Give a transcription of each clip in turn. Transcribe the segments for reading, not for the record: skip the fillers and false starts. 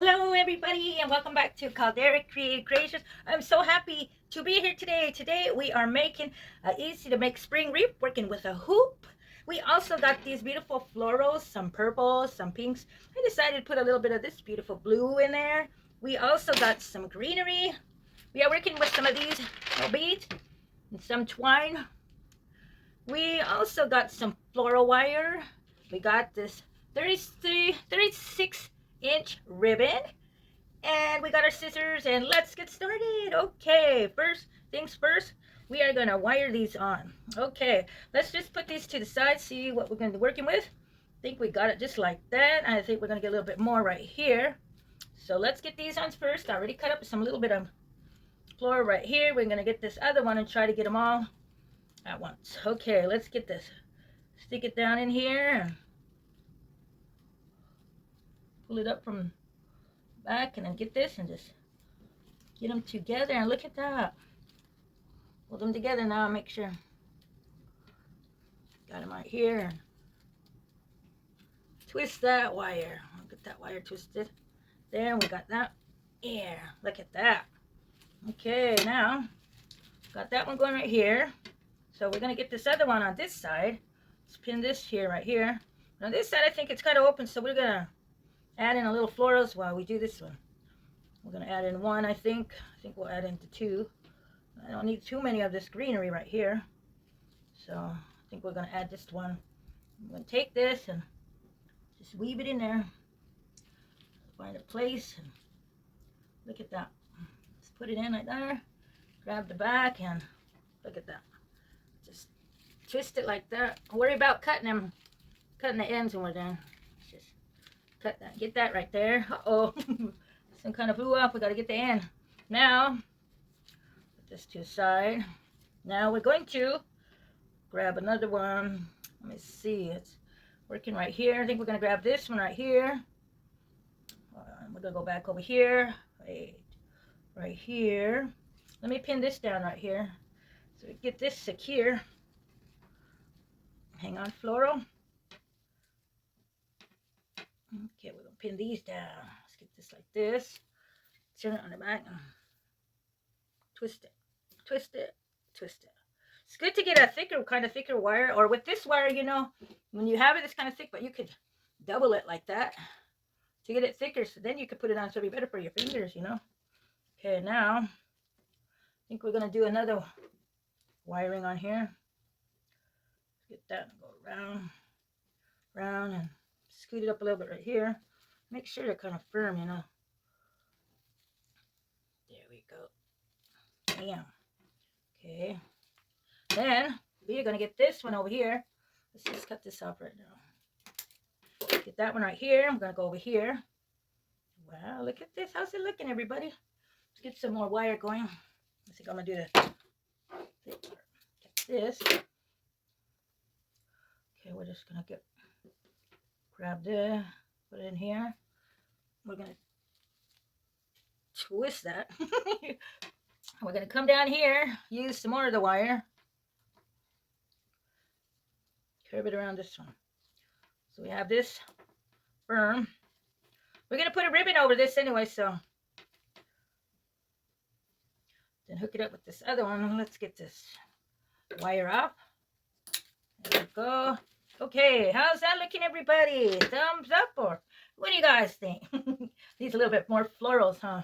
Hello everybody and welcome back to Caldera Creations. I'm so happy to be here today. Today we are making easy to make spring wreath working with a hoop. We also got these beautiful florals, some purples, some pinks. I decided to put a little bit of this beautiful blue in there. We also got some greenery. We are working with some of these beads and some twine. We also got some floral wire. We got this 36-inch ribbon. And we got our scissors and let's get started. Okay, first things first, we are gonna wire these on. Okay, let's just put these to the side, see what we're gonna be working with. I think we got it just like that. I think we're gonna get a little bit more right here. So let's get these on first. I already cut up some little bit of floor right here. We're gonna get this other one and try to get them all at once. Okay, let's get this. Stick it down in here and pull it up from back and then get this and just get them together and look at that. Hold them together now. Make sure. Got them right here. Twist that wire. Get that wire twisted. There, we got that. Yeah, look at that. Okay, now got that one going right here. So we're gonna get this other one on this side. Let's pin this here, right here. On this side, I think it's kind of open, so we're gonna add in a little florals while we do this one. We're gonna add in one, I think. I think we'll add into two. I don't need too many of this greenery right here. So I think we're gonna add just one. I'm gonna take this and just weave it in there. Find a place and look at that. Just put it in right there. Grab the back and look at that. Just twist it like that. Don't worry about cutting the ends when we're done. Just cut that. Get that right there. Uh-oh. Some kind of blew up. We gotta get the end. Now, put this to the side. Now we're going to grab another one. Let me see. It's working right here. I think we're going to grab this one right here. We're going to go back over here. Right here. Let me pin this down right here. So we get this secure. Hang on, floral. Okay, we're going to pin these down. Let's get this like this. Turn it on the back. Twist it. Twist it. Twist it. It's good to get a thicker wire, or with this wire, you know, when you have it, it's kind of thick, but you could double it like that to get it thicker, so then you could put it on, so it'll be better for your fingers, you know. Okay, now, I think we're going to do another wiring on here. Get that and go round, and scoot it up a little bit right here. Make sure they're kind of firm, you know. There we go. Bam. Okay. Then we're going to get this one over here. Let's just cut this off right now. Get that one right here. I'm going to go over here. Wow, look at this. How's it looking, everybody? Let's get some more wire going. I think I'm going to do the get this. Okay, we're just going to grab this, put it in here. We're going to twist that. We're going to come down here, use some more of the wire. Curve it around this one. So we have this firm. We're going to put a ribbon over this anyway, so then hook it up with this other one. Let's get this wire up. There we go. Okay, how's that looking, everybody? Thumbs up, or what do you guys think? Needs a little bit more florals, huh?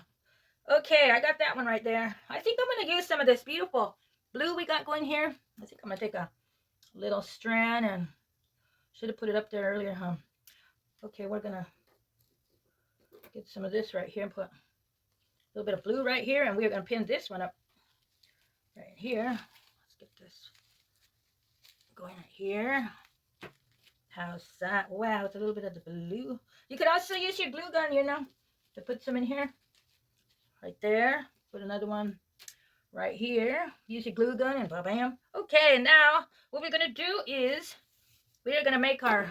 Okay, I got that one right there. I think I'm going to use some of this beautiful blue we got going here. I think I'm going to take a little strand, and should have put it up there earlier, huh? Okay, we're gonna get some of this right here and put a little bit of blue right here, and we're gonna pin this one up right here. Let's get this going right here. How's that? Wow, it's a little bit of the blue. You could also use your glue gun, you know, to put some in here. Right there. Put another one right here. Use your glue gun and bam. Okay, now what we're gonna do is we're gonna make our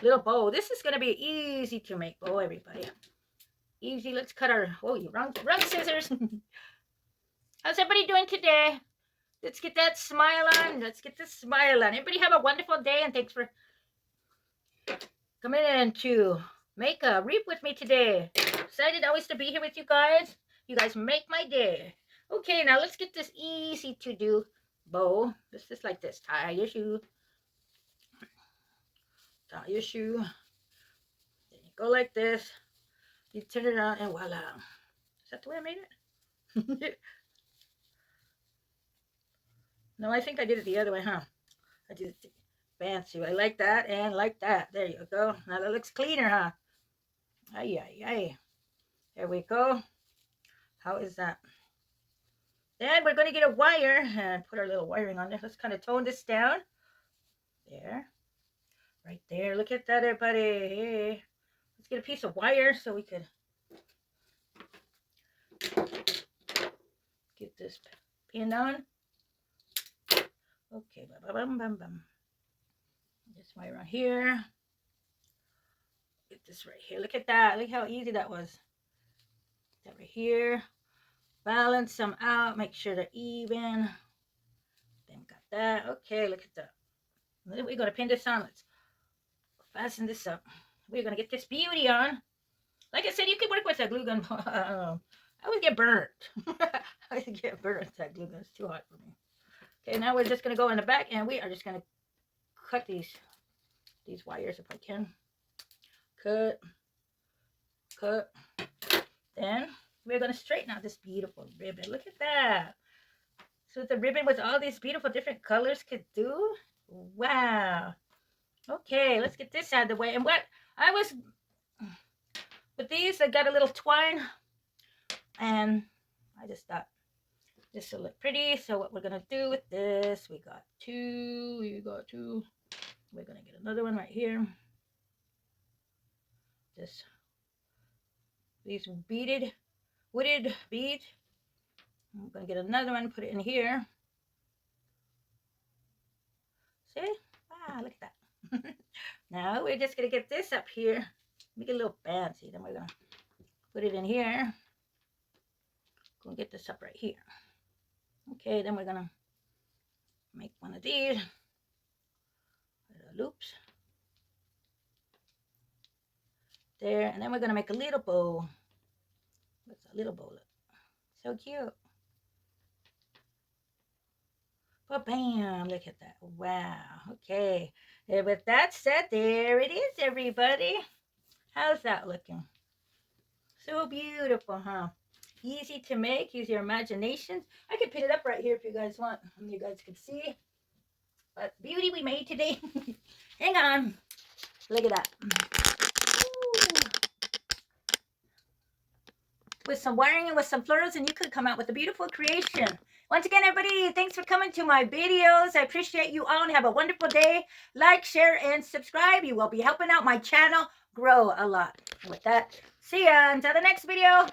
little bow. This is gonna be easy to make bow, everybody. Easy. Let's cut our wrong scissors. How's everybody doing today? Let's get that smile on. Let's get this smile on. Everybody have a wonderful day, and thanks for coming in to make a wreath with me today. excited always to be here with you guys. You guys make my day. Okay, now let's get this easy to do bow. This is like this. Tie your shoe. Tie your shoe. Then you go like this. You turn it around and voila. Is that the way I made it? No, I think I did it the other way, huh? I did it fancy. I like that and like that. There you go. Now that looks cleaner, huh? Ay, ay, ay. There we go. How is that? Then we're going to get a wire and put our little wiring on there. Let's kind of tone this down. There. Right there. Look at that, everybody. Hey. Let's get a piece of wire so we could get this pinned on. Okay. Bum, bum, bum. This wire on here. Get this right here. Look at that. Look how easy that was. That right here. Balance them out. Make sure they're even. Then got that. Okay, look at that. Then we're going to pin this on. Let's fasten this up. We're going to get this beauty on. Like I said, you can work with a glue gun. I would get burnt. I would get burnt with that glue gun. It's too hot for me. Okay, now we're just going to go in the back and we are just going to cut these wires if I can. Cut. Then we're going to straighten out this beautiful ribbon. Look at that. So the ribbon with all these beautiful different colors could do. Wow. Okay, let's get this out of the way. And what I was, with these, I got a little twine. And I just thought this will look pretty. So what we're going to do with this, we got two. We're going to get another one right here. These wooded beads. I'm going to get another one, put it in here. See? Wow, look at that. Now we're just going to get this up here. Make it a little fancy. Then we're going to put it in here. Go get this up right here. Okay, then we're going to make one of these loops. There, and then we're going to make a little bow. What's a little bow look? So cute. But bam, look at that. Wow. Okay. And with that said, there it is, everybody. How's that looking? So beautiful, huh? Easy to make. Use your imagination. I could pin it up right here if you guys want. You guys can see. But beauty we made today. Hang on. Look at that. With some wiring and with some florals, and you could come out with a beautiful creation. Once again, everybody, thanks for coming to my videos. I appreciate you all and have a wonderful day. Like, share, and subscribe. You will be helping out my channel grow a lot. And with that, see ya until the next video.